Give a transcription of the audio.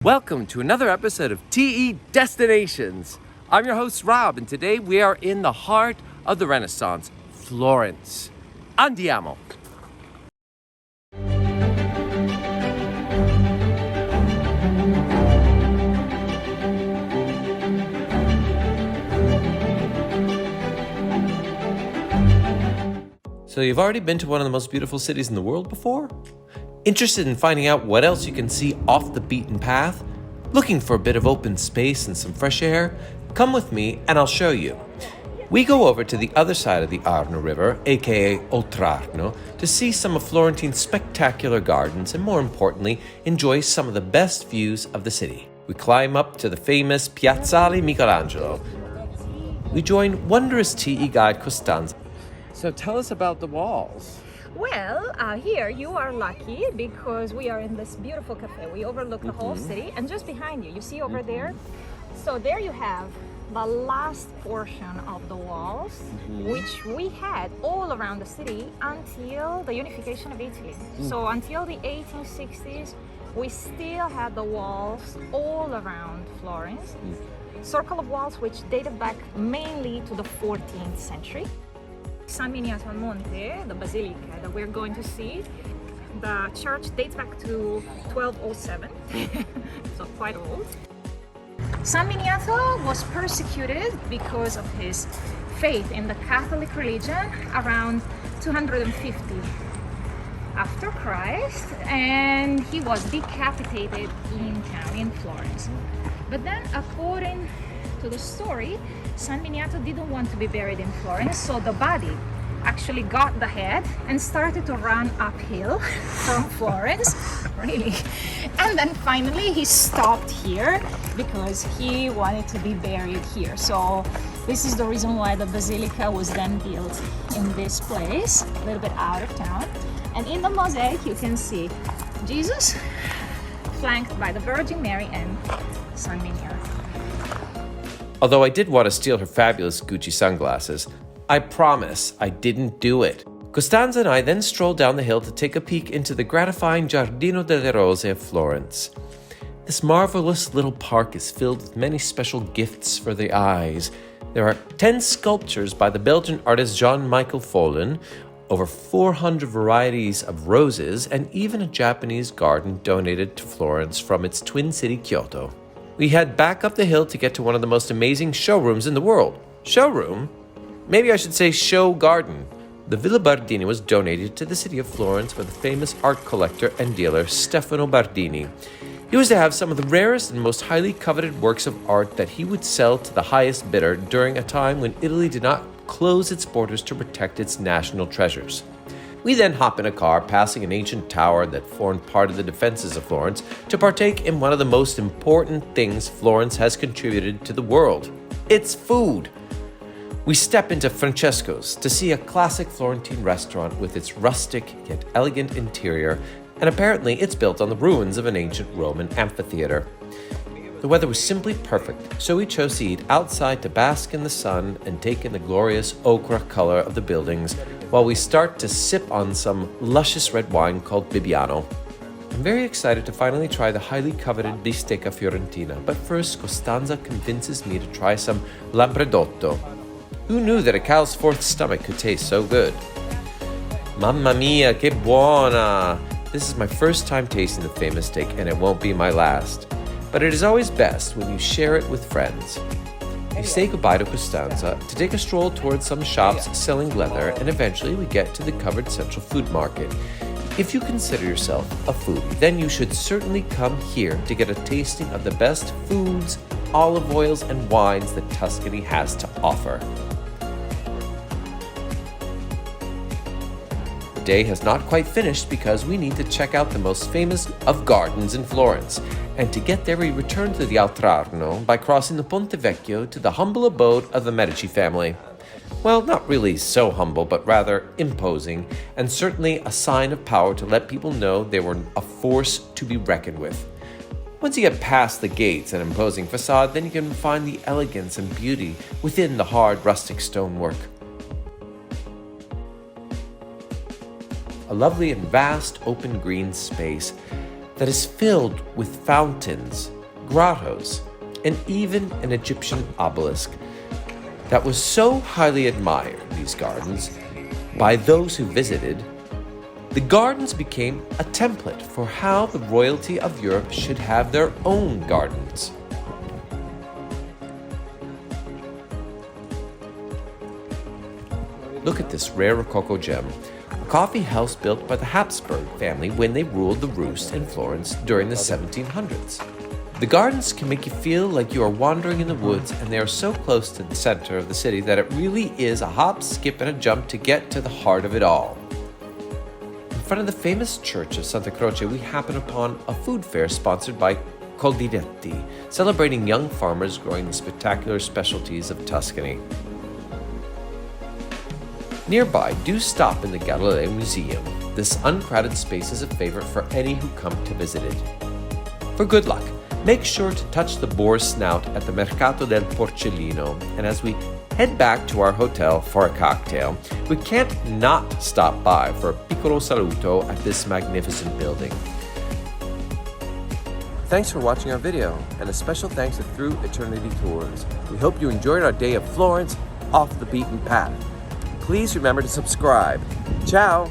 Welcome to another episode of TE Destinations. I'm your host Rob, and today we are in the heart of the Renaissance, Florence. Andiamo! So you've already been to one of the most beautiful cities in the world before? Interested in finding out what else you can see off the beaten path? Looking for a bit of open space and some fresh air? Come with me and I'll show you. We go over to the other side of the Arno River, aka Oltrarno, to see some of Florentine's spectacular gardens and, more importantly, enjoy some of the best views of the city. We climb up to the famous Piazzale Michelangelo. We join wondrous TE guide Costanza. So tell us about the walls. Well, here you are lucky because we are in this beautiful cafe. We overlook the whole city, and just behind you, you see over there? So there you have the last portion of the walls, which we had all around the city until the unification of Italy. So until the 1860s, we still had the walls all around Florence. Circle of walls which dated back mainly to the 14th century. San Miniato al Monte, the basilica that we're going to see, the church dates back to 1207, so quite old. San Miniato was persecuted because of his faith in the Catholic religion around 250 after Christ, and he was decapitated in town in Florence. But then, according to the story, San Miniato didn't want to be buried in Florence, so the body actually got the head and started to run uphill from Florence, really. And then finally he stopped here because he wanted to be buried here. So this is the reason why the basilica was then built in this place, a little bit out of town. And in the mosaic you can see Jesus flanked by the Virgin Mary and San Miniato. Although I did want to steal her fabulous Gucci sunglasses, I promise I didn't do it. Costanza and I then strolled down the hill to take a peek into the gratifying Giardino delle Rose of Florence. This marvelous little park is filled with many special gifts for the eyes. There are 10 sculptures by the Belgian artist Jean-Michel Follen, over 400 varieties of roses, and even a Japanese garden donated to Florence from its twin city Kyoto. We head back up the hill to get to one of the most amazing showrooms in the world. Showroom? Maybe I should say show garden. The Villa Bardini was donated to the city of Florence by the famous art collector and dealer Stefano Bardini. He was to have some of the rarest and most highly coveted works of art that he would sell to the highest bidder during a time when Italy did not close its borders to protect its national treasures. We then hop in a car passing an ancient tower that formed part of the defenses of Florence to partake in one of the most important things Florence has contributed to the world: its food. We step into Francesco's to see a classic Florentine restaurant with its rustic yet elegant interior, and apparently it's built on the ruins of an ancient Roman amphitheater. The weather was simply perfect, so we chose to eat outside to bask in the sun and take in the glorious ochre color of the buildings while we start to sip on some luscious red wine called Bibbiano. I'm very excited to finally try the highly coveted Bistecca Fiorentina, but first Costanza convinces me to try some labbredotto. Who knew that a cow's fourth stomach could taste so good? Mamma mia, che buona! This is my first time tasting the famous steak, and it won't be my last. But it is always best when you share it with friends. We say goodbye to Costanza to take a stroll towards some shops selling leather, and eventually we get to the covered central food market. If you consider yourself a foodie, then you should certainly come here to get a tasting of the best foods, olive oils, and wines that Tuscany has to offer. The day has not quite finished because we need to check out the most famous of gardens in Florence. And to get there, we return to the Oltrarno by crossing the Ponte Vecchio to the humble abode of the Medici family. Well, not really so humble, but rather imposing, and certainly a sign of power to let people know they were a force to be reckoned with. Once you get past the gates and imposing facade, then you can find the elegance and beauty within the hard rustic stonework. A lovely and vast open green space that is filled with fountains, grottos, and even an Egyptian obelisk that was so highly admired, these gardens, by those who visited. The gardens became a template for how the royalty of Europe should have their own gardens. Look at this rare Rococo gem, a coffee house built by the Habsburg family when they ruled the Roost in Florence during the 1700s. The gardens can make you feel like you are wandering in the woods, and they are so close to the center of the city that it really is a hop, skip, and a jump to get to the heart of it all. In front of the famous church of Santa Croce, we happen upon a food fair sponsored by Coldiretti, celebrating young farmers growing the spectacular specialties of Tuscany. Nearby, do stop in the Galore Museum. This uncrowded space is a favorite for any who come to visit it. For good luck, make sure to touch the boar's snout at the Mercato del Porcellino, and as we head back to our hotel for a cocktail, we can't not stop by for a piccolo saluto at this magnificent building. Thanks for watching our video, and a special thanks to Through Eternity Tours. We hope you enjoyed our day of Florence off the beaten path. Please remember to subscribe. Ciao!